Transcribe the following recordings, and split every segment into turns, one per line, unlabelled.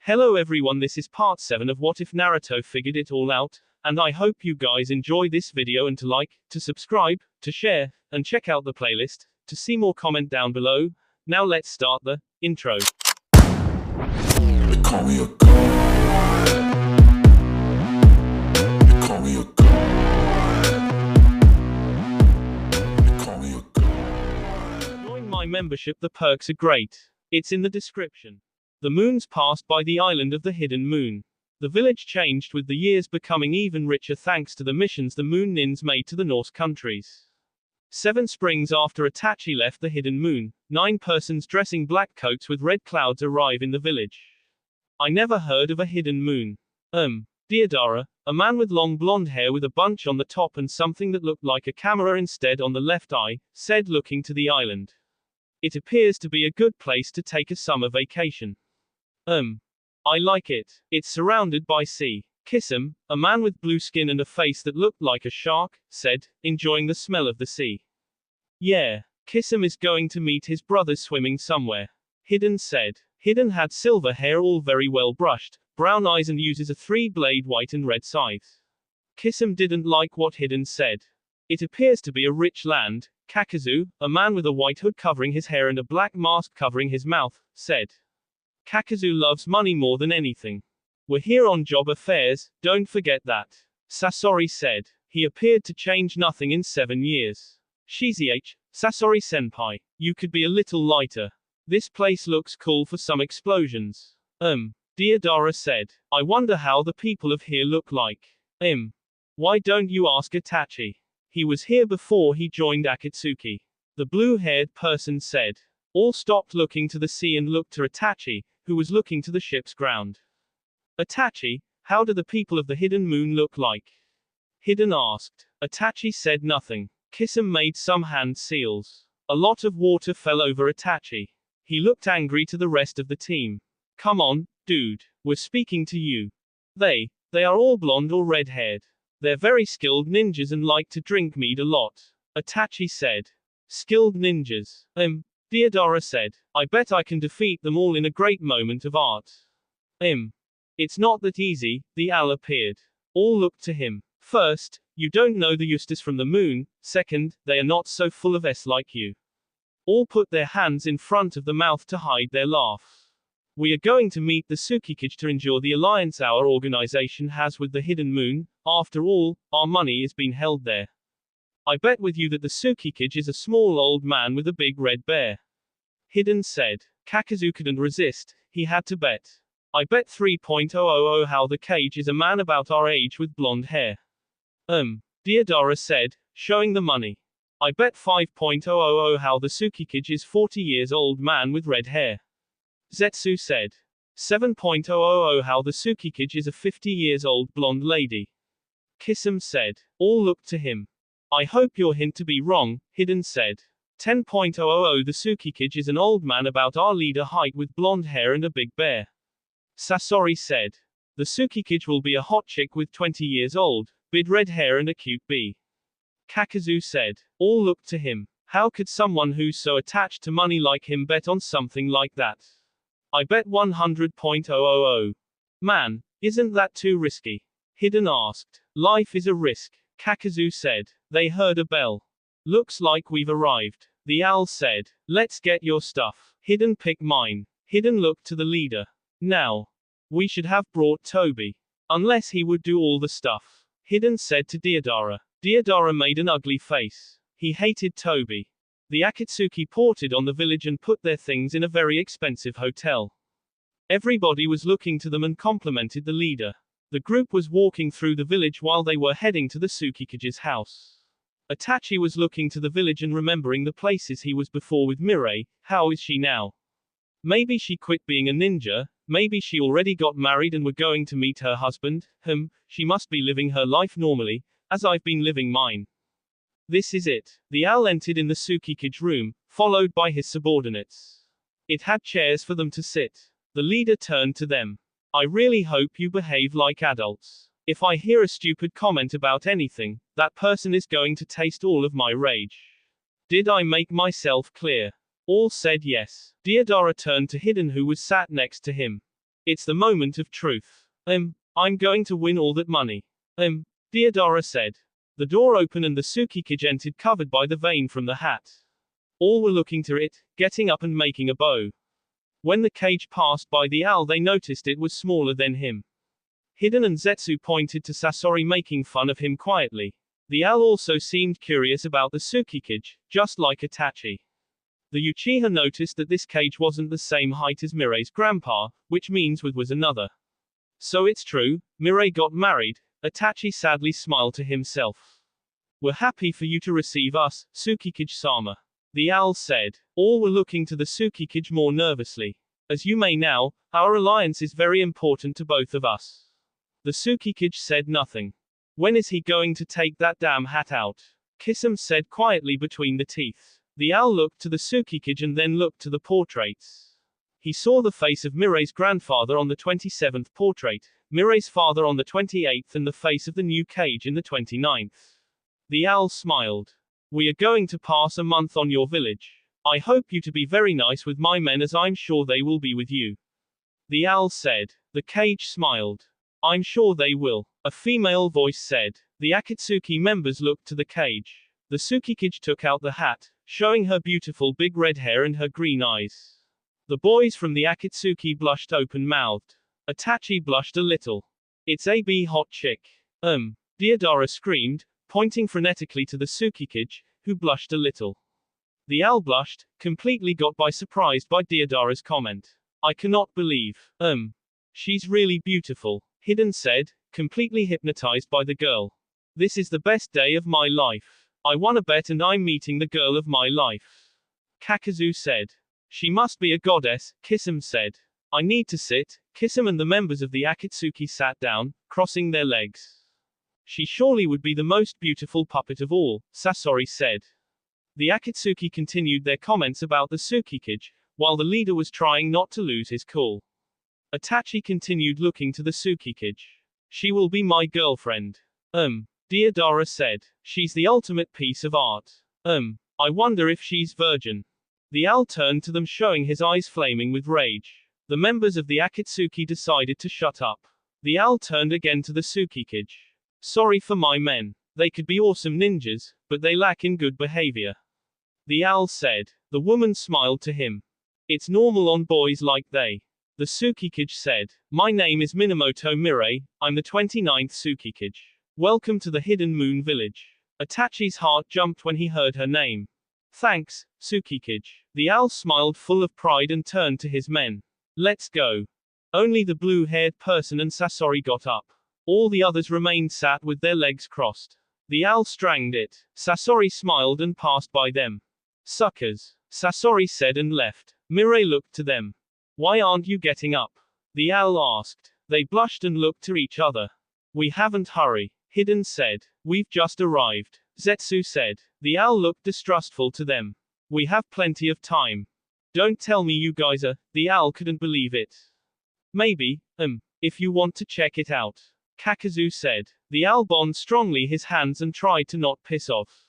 Hello everyone, this is part 7 of What If Naruto Figured It All Out, and I hope you guys enjoy this video and to like, to subscribe, to share, and check out the playlist, to see more comment down below. Now let's start the intro.
They call me a god. They call me a god. They call me a god.
Join my membership, the perks are great. It's in the description. The moons passed by the island of the hidden moon. The village changed with the years, becoming even richer thanks to the missions the moon nins made to the Norse countries. 7 springs after Itachi left the hidden moon, 9 persons dressing black coats with red clouds arrive in the village. I never heard of a hidden moon. Deodara, a man with long blonde hair with a bunch on the top and something that looked like a camera instead on the left eye, said looking to the island. It appears to be a good place to take a summer vacation. I like it. It's surrounded by sea. Kissam, a man with blue skin and a face that looked like a shark, said, enjoying the smell of the sea. Yeah. Kissam is going to meet his brothers swimming somewhere. Hidden said. Hidden had silver hair, all very well brushed, brown eyes, and uses a 3-blade white and red scythe. Kissam didn't like what Hidden said. It appears to be a rich land. Kakazu, a man with a white hood covering his hair and a black mask covering his mouth, said. Kakazu loves money more than anything. We're here on job affairs, don't forget that. Sasori said. He appeared to change nothing in 7 years. Shizh, Sasori senpai, you could be a little lighter. This place looks cool for some explosions. Deodara said. I wonder how the people of here look like. Why don't you ask Itachi? He was here before he joined Akatsuki. The blue-haired person said. All stopped looking to the sea and looked to Itachi, who was looking to the ship's ground. Itachi, how do the people of the hidden moon look like? Hidden asked. Itachi said nothing. Kissam made some hand seals. A lot of water fell over Itachi. He looked angry to the rest of the team. Come on, dude, we're speaking to you. They are all blonde or red-haired. They're very skilled ninjas and like to drink mead a lot. Itachi said. Skilled ninjas. Deodara said. I bet I can defeat them all in a great moment of art. It's not that easy, the owl appeared. All looked to him. First, you don't know the Eustace from the moon. Second, they are not so full of S like you. All put their hands in front of the mouth to hide their laugh. We are going to meet the Tsukikage to endure the alliance our organization has with the hidden moon. After all, our money is being held there. I bet with you that the Tsukikage is a small old man with a big red bear. Hidden said. Kakazu couldn't resist, he had to bet. I bet 3.000 how the cage is a man about our age with blonde hair. Deodara said, showing the money. I bet 5.000 how the Tsukikage is 40 years old man with red hair. Zetsu said. 7.000 how the Tsukikage is a 50 years old blonde lady. Kissam said. All looked to him. I hope your hint to be wrong, Hidden said. 10.000 the Tsukikage is an old man about our leader height with blonde hair and a big bear. Sasori said. The Tsukikage will be a hot chick with 20 years old, big red hair and a cute bee. Kakazu said. All looked to him. How could someone who's so attached to money like him bet on something like that? I bet 100.000. Man, isn't that too risky? Hidden asked. Life is a risk, Kakazu said. They heard a bell. Looks like we've arrived. The owl said. Let's get your stuff. Hidden pick mine. Hidden looked to the leader. Now. We should have brought Toby. Unless he would do all the stuff. Hidden said to Deodara. Deodara made an ugly face. He hated Toby. The Akatsuki ported on the village and put their things in a very expensive hotel. Everybody was looking to them and complimented the leader. The group was walking through the village while they were heading to the Tsukikage's house. Itachi was looking to the village and remembering the places he was before with Mirai. How is she now? Maybe she quit being a ninja, maybe she already got married and were going to meet her husband. She must be living her life normally, as I've been living mine. This is it. The owl entered in the Tsukikage room, followed by his subordinates. It had chairs for them to sit. The leader turned to them. I really hope you behave like adults. If I hear a stupid comment about anything, that person is going to taste all of my rage. Did I make myself clear? All said yes. Deodara turned to Hidden, who was sat next to him. It's the moment of truth. I'm going to win all that money. Deodara said. The door opened and the Tsukikage entered covered by the vein from the hat. All were looking to it, getting up and making a bow. When the cage passed by the owl they noticed it was smaller than him. Hiden and Zetsu pointed to Sasori making fun of him quietly. The owl also seemed curious about the Tsukikage, just like Itachi. The Uchiha noticed that this cage wasn't the same height as Mirai's grandpa, which means was another. So it's true, Mirai got married. Itachi sadly smiled to himself. We're happy for you to receive us, Tsukikage-sama. The owl said. All were looking to the Tsukikage more nervously. As you may now, our alliance is very important to both of us. The Tsukikage said nothing. When is he going to take that damn hat out? Kisame said quietly between the teeth. The owl looked to the Tsukikage and then looked to the portraits. He saw the face of Mirai's grandfather on the 27th portrait, Mirai's father on the 28th and the face of the new cage in the 29th. The owl smiled. We are going to pass a month on your village. I hope you to be very nice with my men as I'm sure they will be with you. The owl said. The cage smiled. I'm sure they will. A female voice said. The Akatsuki members looked to the cage. The Tsukikage took out the hat, showing her beautiful big red hair and her green eyes. The boys from the Akatsuki blushed open-mouthed. Itachi blushed a little. It's a hot chick. Deodara screamed, pointing frenetically to the Tsukikage, who blushed a little. The owl blushed, completely got by surprised by Deodara's comment. I cannot believe. She's really beautiful, Hiden said, completely hypnotized by the girl. This is the best day of my life. I won a bet and I'm meeting the girl of my life. Kakazu said. She must be a goddess, Kisame said. I need to sit. Kisame and the members of the Akatsuki sat down, crossing their legs. She surely would be the most beautiful puppet of all, Sasori said. The Akatsuki continued their comments about the Tsukikage, while the leader was trying not to lose his cool. Itachi continued looking to the Tsukikage. She will be my girlfriend. Deodara said. She's the ultimate piece of art. I wonder if she's virgin. The owl turned to them showing his eyes flaming with rage. The members of the Akatsuki decided to shut up. The owl turned again to the Tsukikage. Sorry for my men. They could be awesome ninjas, but they lack in good behavior. The owl said. The woman smiled to him. It's normal on boys like they. The Tsukikage said. My name is Minamoto Mirai, I'm the 29th Tsukikage. Welcome to the Hidden Moon Village. Itachi's heart jumped when he heard her name. Thanks, Tsukikage. The owl smiled full of pride and turned to his men. Let's go. Only the blue-haired person and Sasori got up. All the others remained sat with their legs crossed. The owl stranged it. Sasori smiled and passed by them. Suckers, Sasori said and left. Mirai looked to them. Why aren't you getting up? The owl asked. They blushed and looked to each other. We haven't hurry, Hiden said. We've just arrived, Zetsu said. The owl looked distrustful to them. We have plenty of time. Don't tell me you guys are. The owl couldn't believe it. Maybe, if you want to check it out, Kakazu said. The owl bonded strongly his hands and tried to not piss off.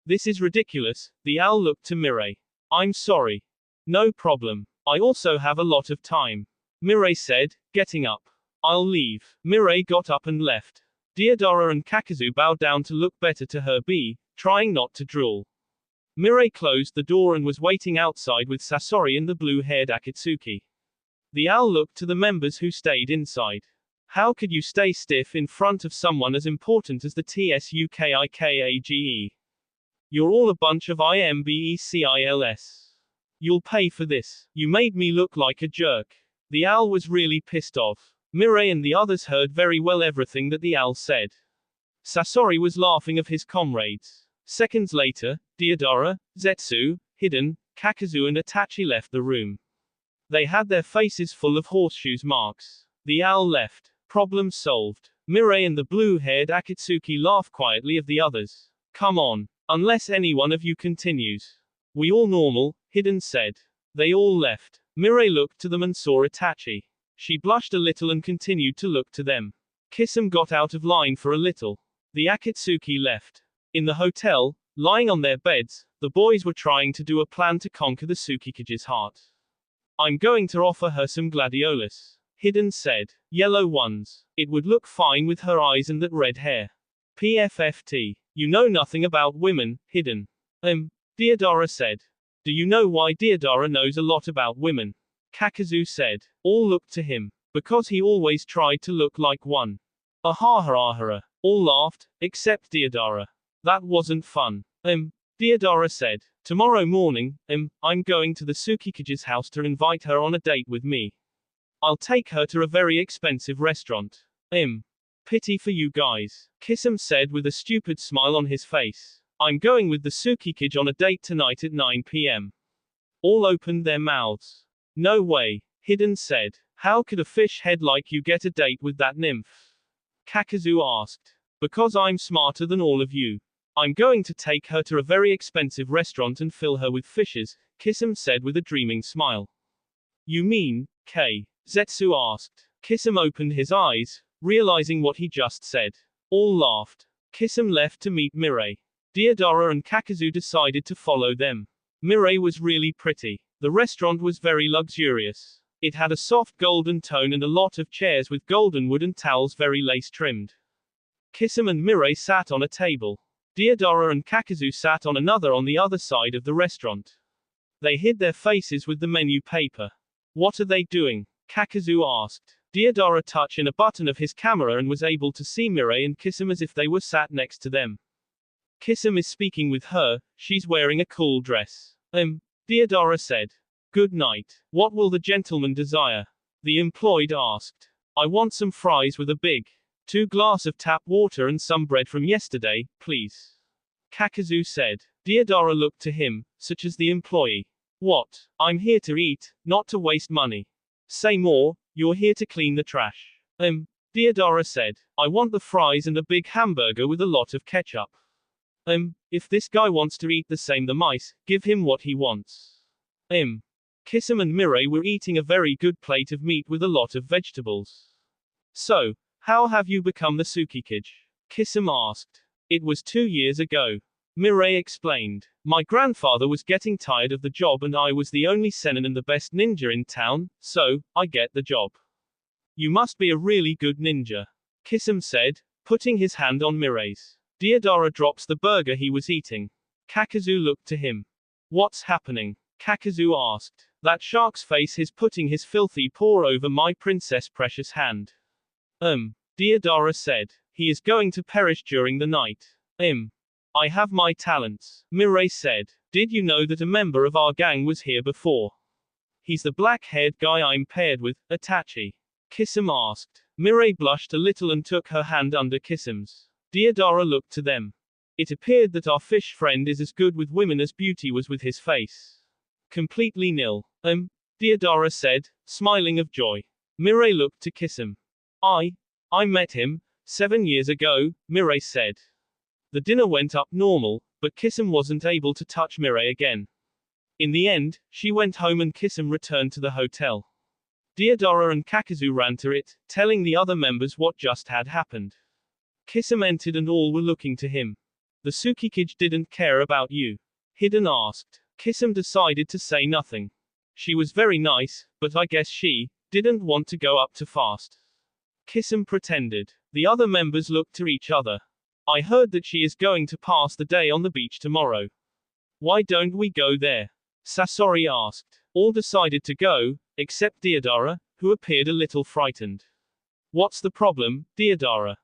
This is ridiculous, the owl looked to Mirai. I'm sorry. No problem. I also have a lot of time. Mirai said, getting up. I'll leave. Mirai got up and left. Deodara and Kakazu bowed down to look better to her trying not to drool. Mirai closed the door and was waiting outside with Sasori and the blue-haired Akatsuki. The owl looked to the members who stayed inside. How could you stay stiff in front of someone as important as the Tsukikage? You're all a bunch of imbecils. You'll pay for this. You made me look like a jerk. The owl was really pissed off. Mirai and the others heard very well everything that the owl said. Sasori was laughing of his comrades. Seconds later, Deodara, Zetsu, Hiden, Kakazu and Itachi left the room. They had their faces full of horseshoes marks. The owl left. Problem solved. Mirai and the blue-haired Akatsuki laughed quietly of the others. Come on. Unless any one of you continues. We all normal, Hiden said. They all left. Mirai looked to them and saw Itachi. She blushed a little and continued to look to them. Kisame got out of line for a little. The Akatsuki left. In the hotel, lying on their beds, the boys were trying to do a plan to conquer the Tsukikage's heart. I'm going to offer her some gladiolus, Hidden said. Yellow ones. It would look fine with her eyes and that red hair. PFFT. You know nothing about women, Hidden. Deodara said. Do you know why Deodara knows a lot about women? Kakazu said. All looked to him. Because he always tried to look like one. Ahahara. All laughed, except Deodara. That wasn't fun. Deodara said. Tomorrow morning, I'm going to the Tsukikage's house to invite her on a date with me. I'll take her to a very expensive restaurant. Pity for you guys. Kisum said with a stupid smile on his face. I'm going with the Tsukikage on a date tonight at 9 p.m. All opened their mouths. No way, Hidden said. How could a fish head like you get a date with that nymph? Kakazu asked. Because I'm smarter than all of you. I'm going to take her to a very expensive restaurant and fill her with fishes, Kisum said with a dreaming smile. You mean, K? Zetsu asked. Kisum opened his eyes, realizing what he just said. All laughed. Kisum left to meet Mirai. Deodara and Kakazu decided to follow them. Mirai was really pretty. The restaurant was very luxurious. It had a soft golden tone and a lot of chairs with golden wood and towels very lace trimmed. Kisum and Mirai sat on a table. Deodara and Kakazu sat on another on the other side of the restaurant. They hid their faces with the menu paper. What are they doing? Kakazu asked. Deodara touched in a button of his camera and was able to see Mirai and Kisum as if they were sat next to them. Kisum is speaking with her, she's wearing a cool dress. Deodara said. Good night. What will the gentleman desire? The employed asked. I want some fries with a big 2 glass of tap water and some bread from yesterday, please. Kakazu said. Deodara looked to him, such as the employee. What? I'm here to eat, not to waste money. Say more, you're here to clean the trash. Deodara said. I want the fries and a big hamburger with a lot of ketchup. If this guy wants to eat the same the mice, give him what he wants. Kisum and Mirai were eating a very good plate of meat with a lot of vegetables. So, how have you become the Tsukikage? Kisum asked. It was 2 years ago. Mirai explained. My grandfather was getting tired of the job and I was the only senin and the best ninja in town, so, I get the job. You must be a really good ninja. Kisum said, putting his hand on Mirai's. Deodara drops the burger he was eating. Kakazu looked to him. What's happening? Kakazu asked. That shark's face is putting his filthy paw over my princess precious hand. Deodara said. He is going to perish during the night. I have my talents. Mirai said. Did you know that a member of our gang was here before? He's the black-haired guy I'm paired with, Itachi. Kisum asked. Mirai blushed a little and took her hand under Kisum's. Deodara looked to them. It appeared that our fish friend is as good with women as beauty was with his face. Completely nil. Deodara said, smiling of joy. Mirai looked to Kisum. I met him 7 years ago, Mirai said. The dinner went up normal, but Kisum wasn't able to touch Mirai again. In the end, she went home and Kisum returned to the hotel. Deodara and Kakazu ran to it, telling the other members what just had happened. Kisum entered and all were looking to him. The Tsukikage didn't care about you. Hidden asked. Kisum decided to say nothing. She was very nice, but I guess she didn't want to go up too fast. Kisum pretended. The other members looked to each other. I heard that she is going to pass the day on the beach tomorrow. Why don't we go there? Sasori asked. All decided to go, except Deodara, who appeared a little frightened. What's the problem, Deodara?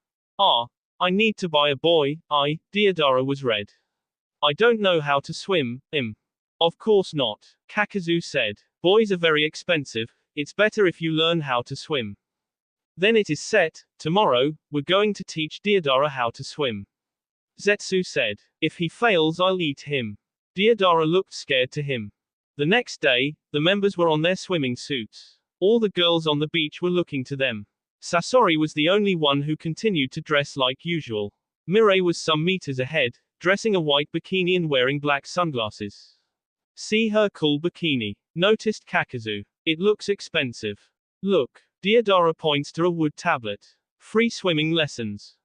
I need to buy a boy. Deodara was red. I don't know how to swim, Of course not, Kakazu said. Boys are very expensive, it's better if you learn how to swim. Then it is set, tomorrow, we're going to teach Deodara how to swim. Zetsu said. If he fails I'll eat him. Deodara looked scared to him. The next day, the members were on their swimming suits. All the girls on the beach were looking to them. Sasori was the only one who continued to dress like usual. Mirai was some meters ahead, dressing a white bikini and wearing black sunglasses. See her cool bikini, noticed Kakazu. It looks expensive. Look. Deodara points to a wood tablet. Free swimming lessons.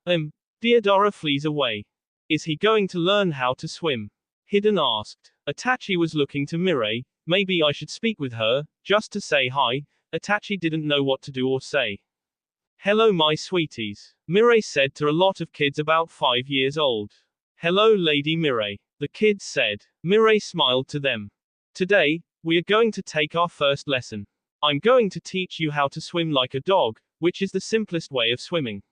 Deodara flees away. Is he going to learn how to swim? Hidden asked. Itachi was looking to Mirai. Maybe I should speak with her, just to say hi, Itachi didn't know what to do or say. Hello my sweeties, Mirai said to a lot of kids about 5 years old. Hello Lady Mirai, the kids said. Mirai smiled to them. Today, we are going to take our first lesson. I'm going to teach you how to swim like a dog, which is the simplest way of swimming.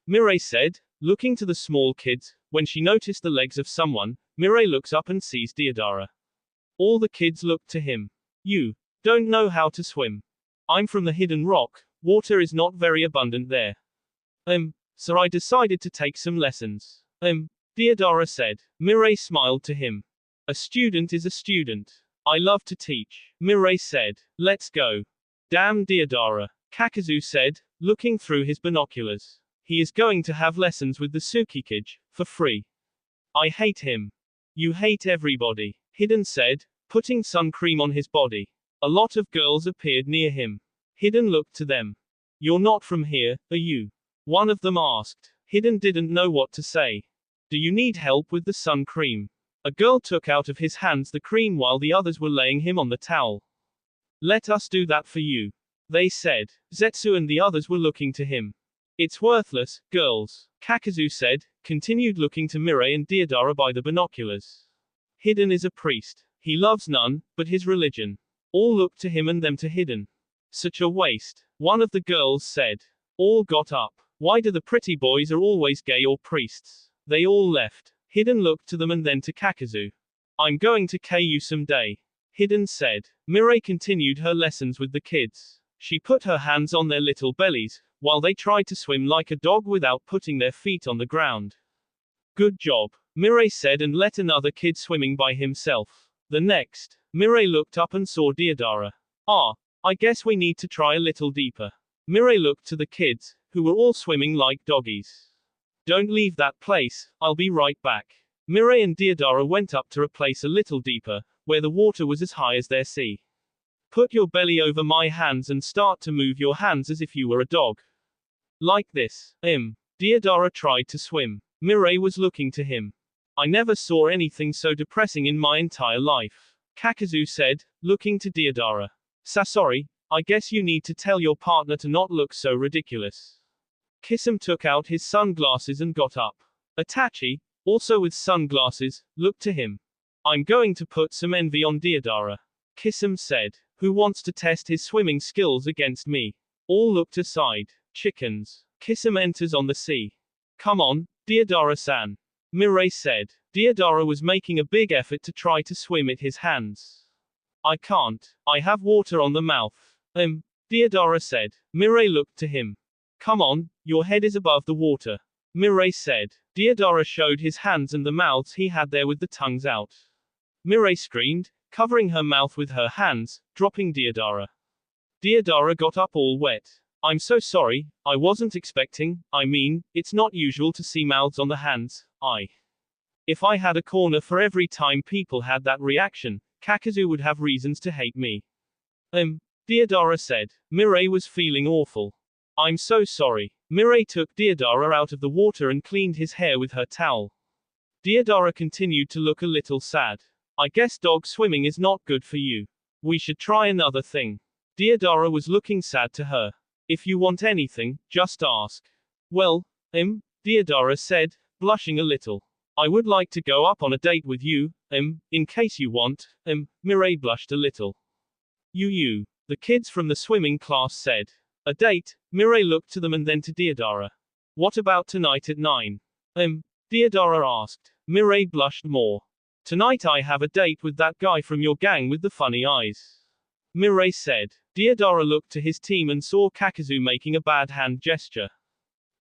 Mirai said, looking to the small kids. When she noticed the legs of someone, Mirai looks up and sees Deodara. All the kids looked to him. You don't know how to swim. I'm from the hidden rock, water is not very abundant there. So I decided to take some lessons. Deodara said. Mirai smiled to him. A student is a student. I love to teach. Mirai said. Let's go. Damn Deodara, Kakazu said, looking through his binoculars. He is going to have lessons with the Tsukikage, for free. I hate him. You hate everybody, Hiden said, putting sun cream on his body. A lot of girls appeared near him. Hiden looked to them. You're not from here, are you? One of them asked. Hiden didn't know what to say. Do you need help with the sun cream? A girl took out of his hands the cream while the others were laying him on the towel. Let us do that for you, they said. Zetsu and the others were looking to him. It's worthless, girls, Kakazu said, continued looking to Mirai and Deodara by the binoculars. Hiden is a priest. He loves none, but his religion. All looked to him and them to Hiden. Such a waste, one of the girls said. All got up. Why do the pretty boys are always gay or priests? They all left. Hiden looked to them and then to Kakazu. I'm going to KU someday, Hiden said. Mirai continued her lessons with the kids. She put her hands on their little bellies, while they tried to swim like a dog without putting their feet on the ground. Good job, Mirai said and let another kid swimming by himself. The next, Mirai looked up and saw Deodara. I guess we need to try a little deeper. Mirai looked to the kids, who were all swimming like doggies. Don't leave that place, I'll be right back. Mirai and Deodara went up to a place a little deeper, where the water was as high as their sea. Put your belly over my hands and start to move your hands as if you were a dog. Like this. Deodara tried to swim. Mirai was looking to him. I never saw anything so depressing in my entire life, Kakazu said, looking to Deodara. Sasori, I guess you need to tell your partner to not look so ridiculous. Kisame took out his sunglasses and got up. Itachi, also with sunglasses, looked to him. I'm going to put some envy on Deodara, Kisame said. Who wants to test his swimming skills against me? All looked aside. Chickens. Kisame enters on the sea. Come on, Deodara-san, Mirai said. Deodara was making a big effort to try to swim at his hands. I can't. I have water on the mouth. Deodara said. Mirai looked to him. Come on, your head is above the water, Mirai said. Deodara showed his hands and the mouths he had there with the tongues out. Mirai screamed, covering her mouth with her hands, dropping Deodara. Deodara got up all wet. I'm so sorry, I wasn't expecting, it's not usual to see mouths on the hands, If I had a corner for every time people had that reaction, Kakazu would have reasons to hate me. Deodara said. Mirai was feeling awful. I'm so sorry. Mirai took Deodara out of the water and cleaned his hair with her towel. Deodara continued to look a little sad. I guess dog swimming is not good for you. We should try another thing. Deodara was looking sad to her. If you want anything, just ask. Well, Deodara said, blushing a little. I would like to go up on a date with you, in case you want, Mirai blushed a little. You. The kids from the swimming class said. A date? Mirai looked to them and then to Deodara. What about tonight at 9? Deodara asked. Mirai blushed more. Tonight I have a date with that guy from your gang with the funny eyes, Mirai said. Deodara looked to his team and saw Kakazu making a bad hand gesture.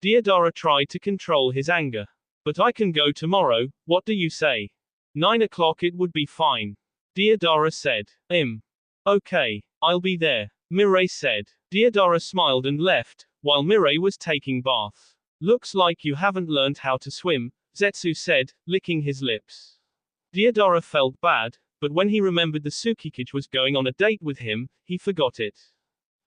Deodara tried to control his anger. But I can go tomorrow, what do you say? 9 o'clock it would be fine, Deodara said. Okay, I'll be there, Mirai said. Deodara smiled and left, while Mirai was taking bath. Looks like you haven't learned how to swim, Zetsu said, licking his lips. Deodara felt bad, but when he remembered the Tsukikage was going on a date with him, he forgot it.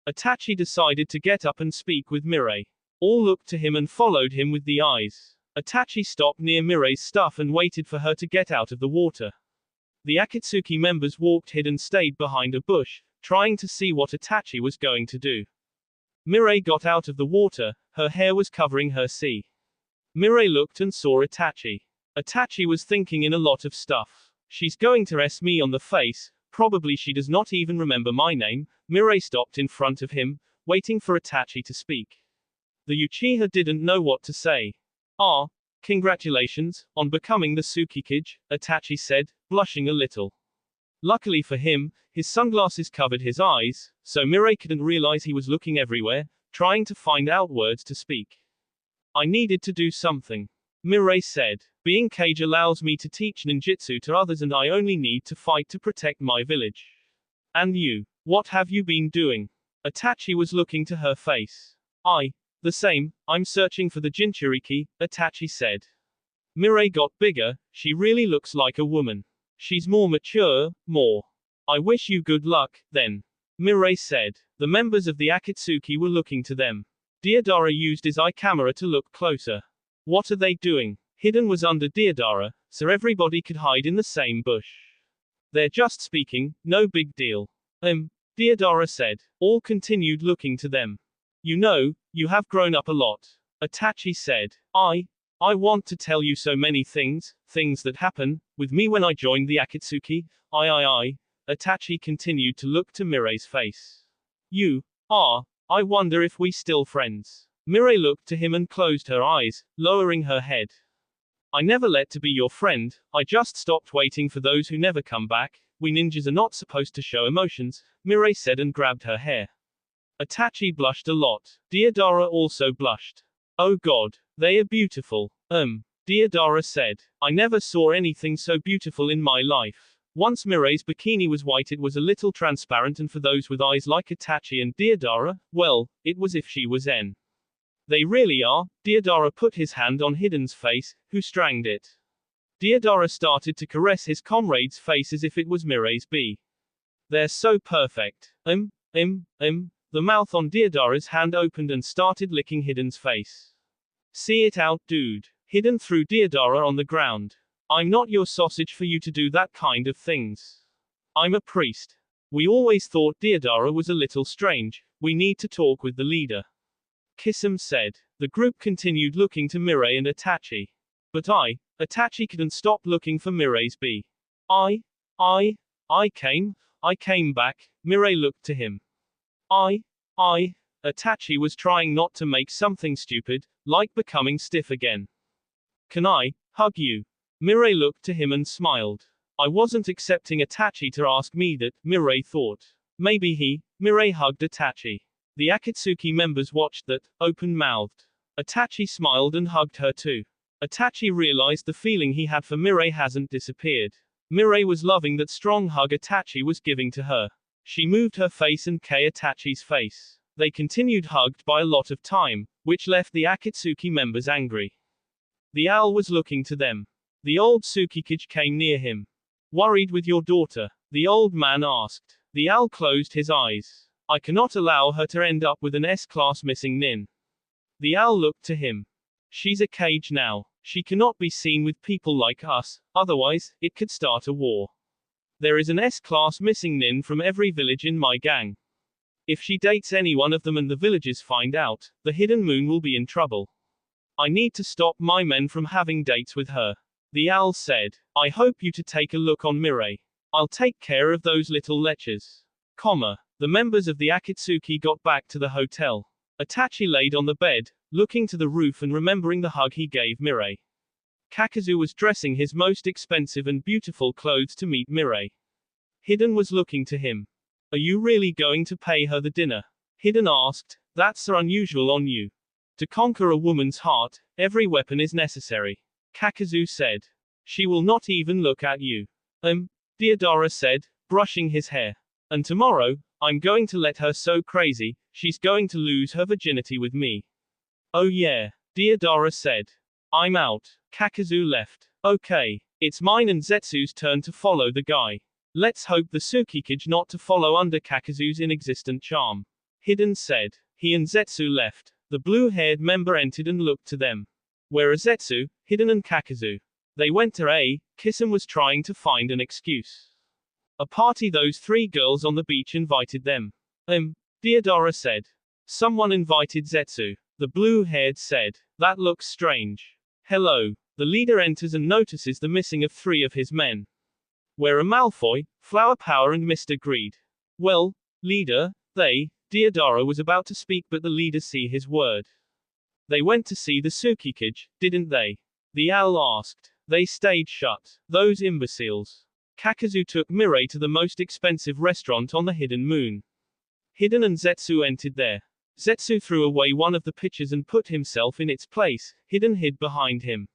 Itachi decided to get up and speak with Mirai. All looked to him and followed him with the eyes. Itachi stopped near Mirai's stuff and waited for her to get out of the water. The Akatsuki members walked hid and stayed behind a bush, trying to see what Itachi was going to do. Mirai got out of the water, her hair was covering her sea. Mirai looked and saw Itachi. Itachi was thinking in a lot of stuff. She's going to S me on the face, probably she does not even remember my name. Mirai stopped in front of him, waiting for Itachi to speak. The Uchiha didn't know what to say. Ah, congratulations, on becoming the Tsukikage, Itachi said, blushing a little. Luckily for him, his sunglasses covered his eyes, so Mirai couldn't realize he was looking everywhere, trying to find out words to speak. I needed to do something. Mirai said. Being Kage allows me to teach ninjutsu to others and I only need to fight to protect my village. And you? What have you been doing? Itachi was looking to her face. The same, I'm searching for the Jinchuriki, Itachi said. Mirai got bigger, she really looks like a woman. She's more mature, more. I wish you good luck, then. Mirai said. The members of the Akatsuki were looking to them. Deodara used his eye camera to look closer. What are they doing? Hidden was under Deodara, so everybody could hide in the same bush. They're just speaking, no big deal. Deodara said. All continued looking to them. You know, you have grown up a lot. Itachi said. I want to tell you so many things that happen, with me when I joined the Akatsuki. Itachi continued to look to Mirai's face. I wonder if we still friends. Mirai looked to him and closed her eyes, lowering her head. I never let to be your friend, I just stopped waiting for those who never come back. We ninjas are not supposed to show emotions, Mirai said and grabbed her hair. Itachi blushed a lot. Deodara also blushed. Oh god, they are beautiful. Deodara said. I never saw anything so beautiful in my life. Once Mirai's bikini was white, it was a little transparent, and for those with eyes like Itachi and Deodara, well, it was if she was N. They really are. Deodara put his hand on Hidden's face, who strangled it. Deodara started to caress his comrade's face as if it was Mirai's B. They're so perfect. The mouth on Deodara's hand opened and started licking Hidden's face. See it out, dude. Hidden threw Deodara on the ground. I'm not your sausage for you to do that kind of things. I'm a priest. We always thought Deodara was a little strange. We need to talk with the leader. Kisame said. The group continued looking to Mirai and Itachi. But Itachi couldn't stop looking for Mirai's B. I came back. Mirai looked to him. Itachi was trying not to make something stupid, like becoming stiff again. Can I hug you? Mirai looked to him and smiled. I wasn't accepting Itachi to ask me that, Mirai thought. Maybe Mirai hugged Itachi. The Akatsuki members watched that, open-mouthed. Itachi smiled and hugged her too. Itachi realized the feeling he had for Mirai hasn't disappeared. Mirai was loving that strong hug Itachi was giving to her. She moved her face and Itachi's face. They continued hugged by a lot of time, which left the Akatsuki members angry. The owl was looking to them. The old Tsukikage came near him. Worried with your daughter? The old man asked. The owl closed his eyes. I cannot allow her to end up with an S-class missing nin. The owl looked to him. She's a Kage now. She cannot be seen with people like us, otherwise, it could start a war. There is an S-class missing nin from every village in my gang. If she dates any one of them and the villagers find out, the Hidden Moon will be in trouble. I need to stop my men from having dates with her. The owl said. I hope you to take a look on Mirai. I'll take care of those little lechers. The members of the Akatsuki got back to the hotel. Itachi laid on the bed, looking to the roof and remembering the hug he gave Mirai. Kakazu was dressing his most expensive and beautiful clothes to meet Mirai. Hidden was looking to him. Are you really going to pay her the dinner? Hidden asked. That's so unusual on you. To conquer a woman's heart, every weapon is necessary. Kakazu said. She will not even look at you. Deodara said, brushing his hair. And tomorrow, I'm going to let her so crazy, she's going to lose her virginity with me. Oh yeah, Deodara said. I'm out. Kakazu left. Okay, it's mine and Zetsu's turn to follow the guy. Let's hope the Tsukikage not to follow under Kakazu's inexistent charm. Hidden said. He and Zetsu left. The blue-haired member entered and looked to them. Where are Zetsu, Hidden and Kakazu? They went to Kisame was trying to find an excuse. A party those three girls on the beach invited them. Deodara said. Someone invited Zetsu. The blue-haired said. That looks strange. Hello. The leader enters and notices the missing of three of his men. Where are Malfoy, Flower Power and Mr. Greed? Well, leader, Deodara was about to speak but the leader see his word. They went to see the Tsukikage, didn't they? The owl asked. They stayed shut. Those imbeciles. Kakazu took Mirai to the most expensive restaurant on the Hidden Moon. Hidden and Zetsu entered there. Zetsu threw away one of the pitchers and put himself in its place. Hidden hid behind him.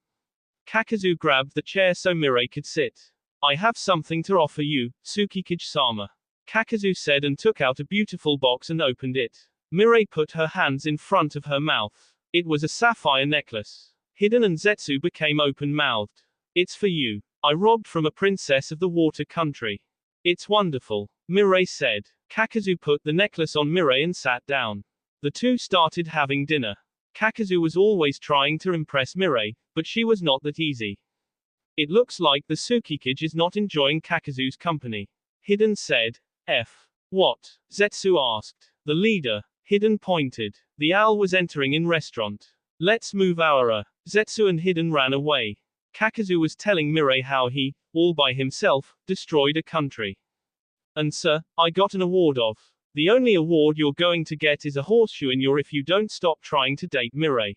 Kakazu grabbed the chair so Mirai could sit. I have something to offer you, Tsukikage-sama. Kakazu said and took out a beautiful box and opened it. Mirai put her hands in front of her mouth. It was a sapphire necklace. Hidden and Zetsu became open-mouthed. It's for you. I robbed from a princess of the water country. It's wonderful, Mirai said. Kakazu put the necklace on Mirai and sat down. The two started having dinner. Kakazu was always trying to impress Mirai, but she was not that easy. It looks like the Tsukikage is not enjoying Kakazu's company. Hidden said. What? Zetsu asked. The leader. Hidden pointed. The owl was entering in restaurant. Let's move our. Zetsu and Hidden ran away. Kakazu was telling Mirai how he, all by himself, destroyed a country. And sir, I got an award of. The only award you're going to get is a horseshoe in your if you don't stop trying to date Mirai.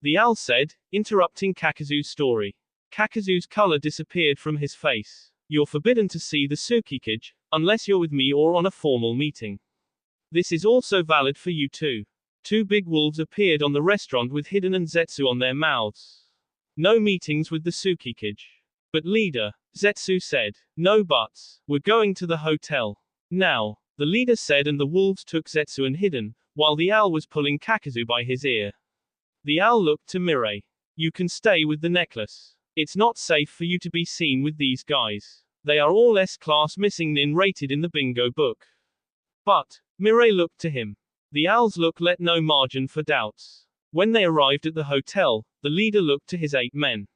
The owl said, interrupting Kakazu's story. Kakazu's color disappeared from his face. You're forbidden to see the Tsukikage, unless you're with me or on a formal meeting. This is also valid for you too. Two big wolves appeared on the restaurant with Hidden and Zetsu on their mouths. No meetings with the Tsukikage. But leader, Zetsu said. No buts. We're going to the hotel. Now, the leader said and the wolves took Zetsu and Hidden, while the owl was pulling Kakazu by his ear. The owl looked to Mirai. You can stay with the necklace. It's not safe for you to be seen with these guys. They are all S-class missing nin rated in the bingo book. But, Mirai looked to him. The owl's look let no margin for doubts. When they arrived at the hotel, the leader looked to his 8 men.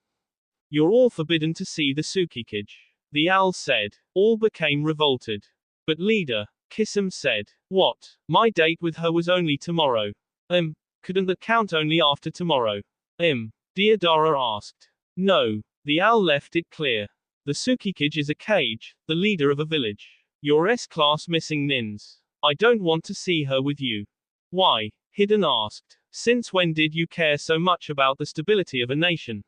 You're all forbidden to see the Tsukikage. The owl said. All became revolted. But leader, Kisum said. What? My date with her was only tomorrow. Couldn't that count only after tomorrow? Deodara asked. No. The owl left it clear. The Tsukikage is a cage, the leader of a village. You're S-class missing nins. I don't want to see her with you. Why? Hidden asked. Since when did you care so much about the stability of a nation?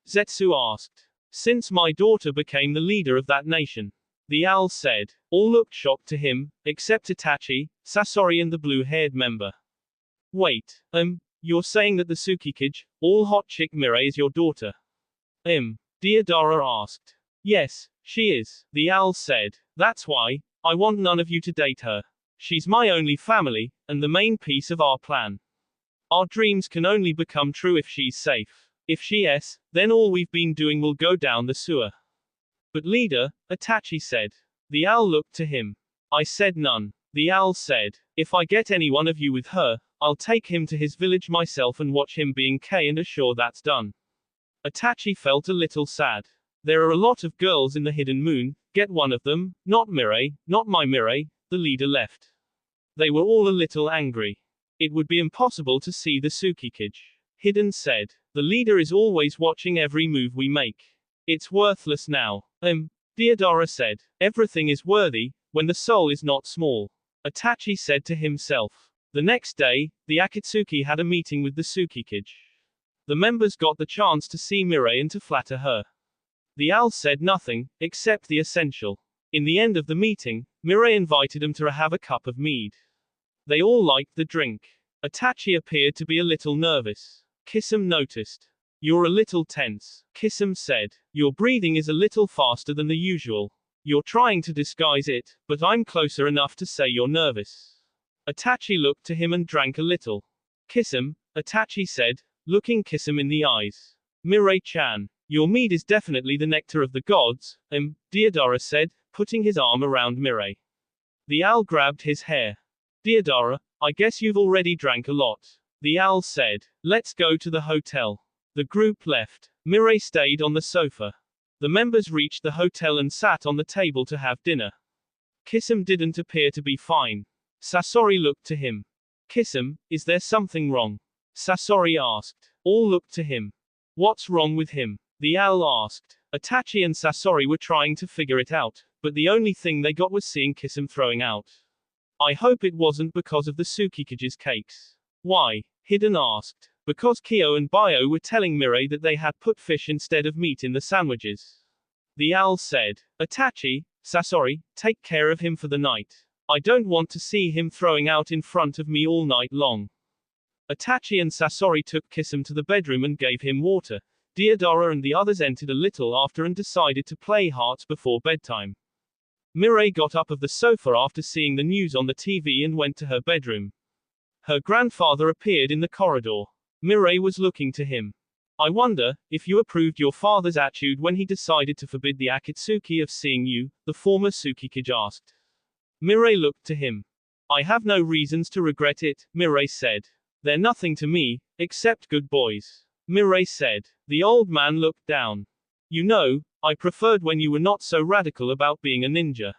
Zetsu asked. Since my daughter became the leader of that nation. The owl said. All looked shocked to him, except Itachi, Sasori and the blue-haired member. Wait, you're saying that the Tsukikage, all hot chick Mirai is your daughter? Deodara asked. Yes, she is, the owl said. That's why, I want none of you to date her. She's my only family, and the main piece of our plan. Our dreams can only become true if she's safe. If she is, then all we've been doing will go down the sewer. But leader, Itachi said. The owl looked to him. I said none. The owl said. If I get any one of you with her, I'll take him to his village myself and watch him being K and assure that's done. Itachi felt a little sad. There are a lot of girls in the Hidden Moon, get one of them, not Mirai, not my Mirai, the leader left. They were all a little angry. It would be impossible to see the Tsukikage. Hidden said. The leader is always watching every move we make. It's worthless now. Deodara said. Everything is worthy, when the soul is not small. Itachi said to himself. The next day, the Akatsuki had a meeting with the Tsukikage. The members got the chance to see Mirai and to flatter her. The owl said nothing, except the essential. In the end of the meeting, Mirai invited them to have a cup of mead. They all liked the drink. Itachi appeared to be a little nervous. Kisum noticed. You're a little tense, Kisum said. Your breathing is a little faster than the usual. You're trying to disguise it, but I'm closer enough to say you're nervous. Itachi looked to him and drank a little. Kisum, Itachi said, looking Kisum in the eyes. Mirai-chan. Your mead is definitely the nectar of the gods, Deodara said, putting his arm around Mirai. The owl grabbed his hair. Deodara, I guess you've already drank a lot. The owl said. Let's go to the hotel. The group left. Mirai stayed on the sofa. The members reached the hotel and sat on the table to have dinner. Kisum didn't appear to be fine. Sasori looked to him. Kisum, is there something wrong? Sasori asked. All looked to him. What's wrong with him? The owl asked. Itachi and Sasori were trying to figure it out, but the only thing they got was seeing Kisum throwing out. I hope it wasn't because of the Tsukikage's cakes. Why? Hiden asked. Because Kyo and Bio were telling Mirai that they had put fish instead of meat in the sandwiches. The owl said. Itachi, Sasori, take care of him for the night. I don't want to see him throwing out in front of me all night long. Itachi and Sasori took Kisum to the bedroom and gave him water. Deodara and the others entered a little after and decided to play hearts before bedtime. Mirai got up of the sofa after seeing the news on the TV and went to her bedroom. Her grandfather appeared in the corridor. Mirai was looking to him. I wonder if you approved your father's attitude when he decided to forbid the Akatsuki of seeing you, the former Tsukikage asked. Mirai looked to him. I have no reasons to regret it, Mirai said. They're nothing to me, except good boys. Mirai said. The old man looked down. You know, I preferred when you were not so radical about being a ninja.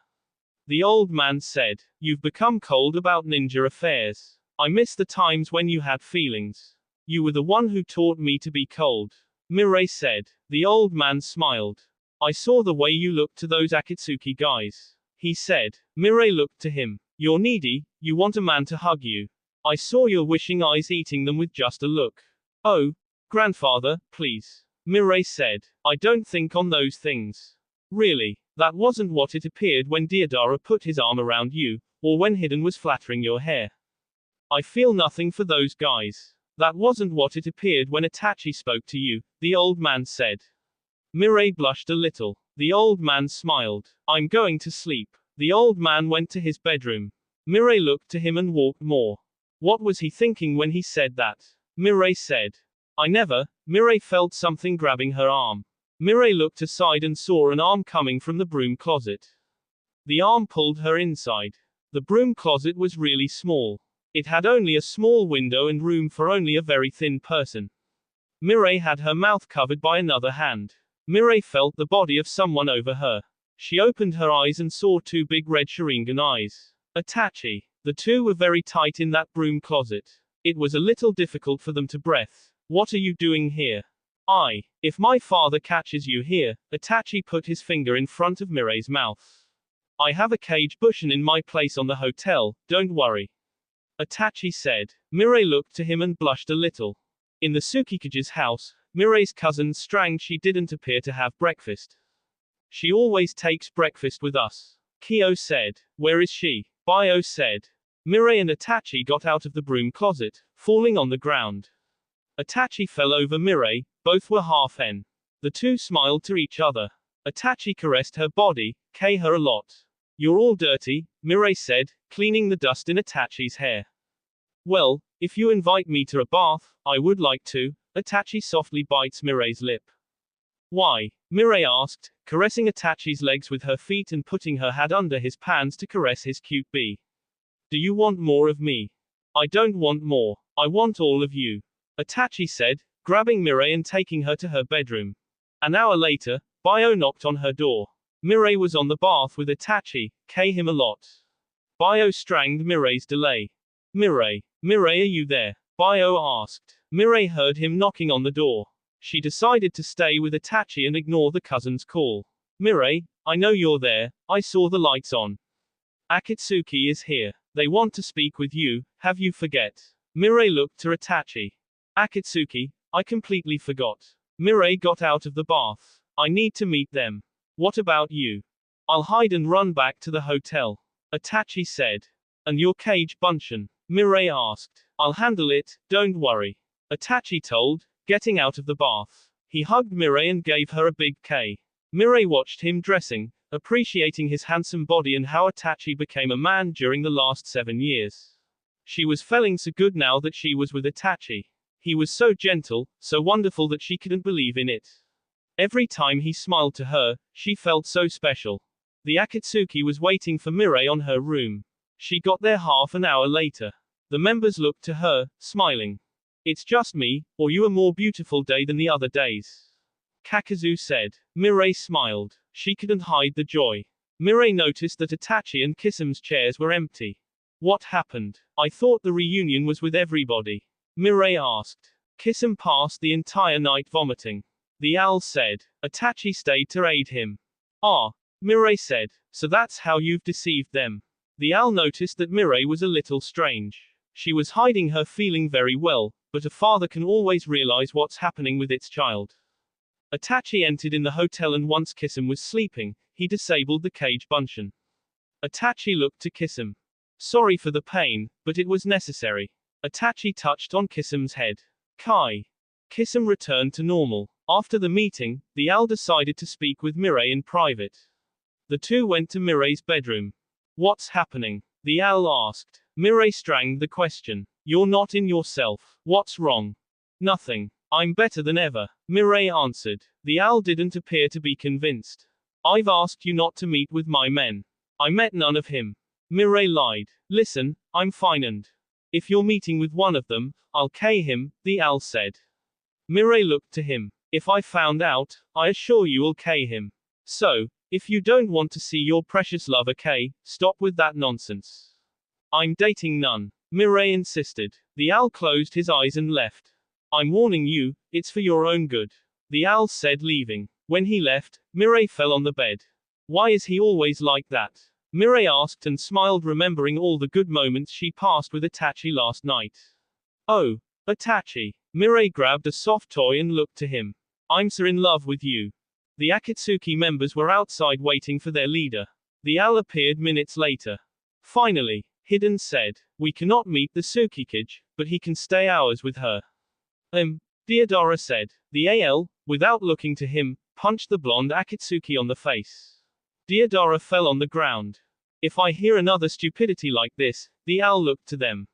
The old man said. You've become cold about ninja affairs. I miss the times when you had feelings. You were the one who taught me to be cold. Mirai said. The old man smiled. I saw the way you looked to those Akatsuki guys. He said. Mirai looked to him. You're needy, you want a man to hug you. I saw your wishing eyes eating them with just a look. Oh, grandfather, please. Mirai said. I don't think on those things. Really, that wasn't what it appeared when Deodara put his arm around you, or when Hiden was flattering your hair. I feel nothing for those guys. That wasn't what it appeared when Itachi spoke to you, the old man said. Mirai blushed a little. The old man smiled. I'm going to sleep. The old man went to his bedroom. Mirai looked to him and walked more. What was he thinking when he said that? Mirai said. I never. Mirai felt something grabbing her arm. Mirai looked aside and saw an arm coming from the broom closet. The arm pulled her inside. The broom closet was really small. It had only a small window and room for only a very thin person. Mirai had her mouth covered by another hand. Mirai felt the body of someone over her. She opened her eyes and saw two big red Sharingan eyes. Itachi. The two were very tight in that broom closet. It was a little difficult for them to breath. What are you doing here? If my father catches you here, Itachi put his finger in front of Mirai's mouth. I have a cage bushin in my place on the hotel, don't worry. Itachi said. Mirai looked to him and blushed a little. In the Tsukikage's house, Mirai's cousin Strang didn't appear to have breakfast. She always takes breakfast with us. Kyo said. Where is she? Bio said. Mirai and Itachi got out of the broom closet, falling on the ground. Itachi fell over Mirai, both were half-en. The two smiled to each other. Itachi caressed her body, her a lot. You're all dirty, Mirai said, cleaning the dust in Itachi's hair. Well, if you invite me to a bath, I would like to. Itachi softly bites Mirai's lip. Why? Mirai asked, caressing Itachi's legs with her feet and putting her head under his pants to caress his cute bee. Do you want more of me? I don't want more. I want all of you. Itachi said, grabbing Mirai and taking her to her bedroom. An hour later, Bio knocked on her door. Mirai was on the bath with Itachi, him a lot. Bio stranged Mirai's delay. Mirai, are you there? Bio asked. Mirai heard him knocking on the door. She decided to stay with Itachi and ignore the cousin's call. Mirai, I know you're there, I saw the lights on. Akatsuki is here. They want to speak with you, have you forget? Mirai looked to Itachi. Akatsuki, I completely forgot. Mirai got out of the bath. I need to meet them. What about you? I'll hide and run back to the hotel. Itachi said. And your cage bunshin? Mirai asked. I'll handle it, don't worry. Itachi told, getting out of the bath. He hugged Mirai and gave her a big K. Mirai watched him dressing, appreciating his handsome body and how Itachi became a man during the last 7 years. She was feeling so good now that she was with Itachi. He was so gentle, so wonderful that she couldn't believe in it. Every time he smiled to her, she felt so special. The Akatsuki was waiting for Mirai on her room. She got there half an hour later. The members looked to her, smiling. It's just me, or you a more beautiful day than the other days. Kakazu said. Mirai smiled. She couldn't hide the joy. Mirai noticed that Itachi and Kisam's chairs were empty. What happened? I thought the reunion was with everybody. Mirai asked. Kisam passed the entire night vomiting. The owl said. Itachi stayed to aid him. Ah. Mirai said. So that's how you've deceived them. The owl noticed that Mirai was a little strange. She was hiding her feeling very well, but a father can always realize what's happening with its child. Itachi entered in the hotel and once Kisam was sleeping, he disabled the cage bunchen. Itachi looked to Kisam. Sorry for the pain, but it was necessary. Itachi touched on Kisam's head. Kai. Kisam returned to normal. After the meeting, the owl decided to speak with Mirai in private. The two went to Mirai's bedroom. What's happening? The owl asked. Mirai stranged the question. You're not in yourself. What's wrong? Nothing. I'm better than ever. Mirai answered. The owl didn't appear to be convinced. I've asked you not to meet with my men. I met none of him. Mirai lied. Listen, I'm fine and if you're meeting with one of them, I'll K him, the owl said. Mirai looked to him. If I found out, I assure you I'll K him. So, if you don't want to see your precious lover K, stop with that nonsense. I'm dating none. Mirai insisted. The owl closed his eyes and left. I'm warning you, it's for your own good. The owl said leaving. When he left, Mirai fell on the bed. Why is he always like that? Mirai asked and smiled remembering all the good moments she passed with Itachi last night. Oh, Itachi. Mirai grabbed a soft toy and looked to him. I'm so in love with you. The Akatsuki members were outside waiting for their leader. The owl appeared minutes later. Finally, Hiden said. We cannot meet the Tsukikage, but he can stay hours with her. Deodara said. The AL, without looking to him, punched the blonde Akatsuki on the face. Deodara fell on the ground. If I hear another stupidity like this, the owl looked to them.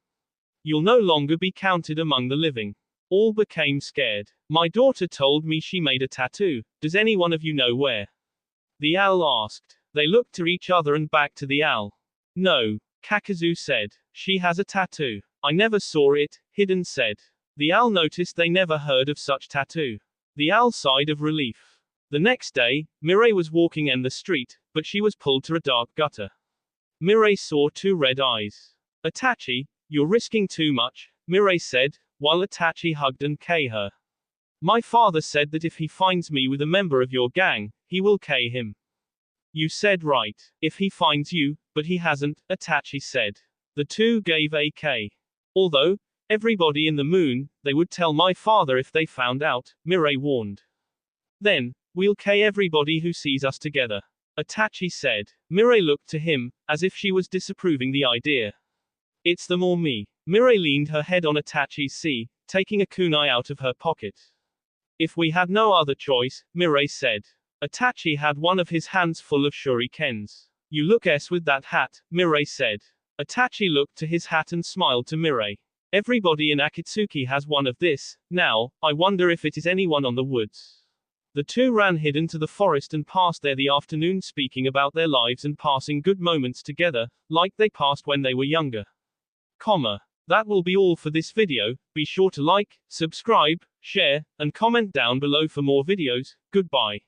You'll no longer be counted among the living. All became scared. My daughter told me she made a tattoo. Does any one of you know where? The owl asked. They looked to each other and back to the owl. No, Kakazu said. She has a tattoo. I never saw it, Hiden said. The owl noticed they never heard of such tattoo. The owl sighed of relief. The next day, Mirai was walking in the street, but she was pulled to a dark gutter. Mirai saw two red eyes. Itachi, you're risking too much, Mirai said, while Itachi hugged and K her. My father said that if he finds me with a member of your gang, he will K him. You said right. If he finds you, but he hasn't, Itachi said. The two gave a K. Although, everybody in the moon, they would tell my father if they found out, Mirai warned. Then, we'll K everybody who sees us together. Itachi said. Mirai looked to him, as if she was disapproving the idea. It's them or me. Mirai leaned her head on Itachi's seat, taking a kunai out of her pocket. If we had no other choice, Mirai said. Itachi had one of his hands full of shurikens. You look S with that hat, Mirai said. Itachi looked to his hat and smiled to Mirai. Everybody in Akatsuki has one of this. Now, I wonder if it is anyone on the woods. The two ran hidden to the forest and passed there the afternoon speaking about their lives and passing good moments together, like they passed when they were younger. That will be all for this video. Be sure to like, subscribe, share, and comment down below for more videos. Goodbye.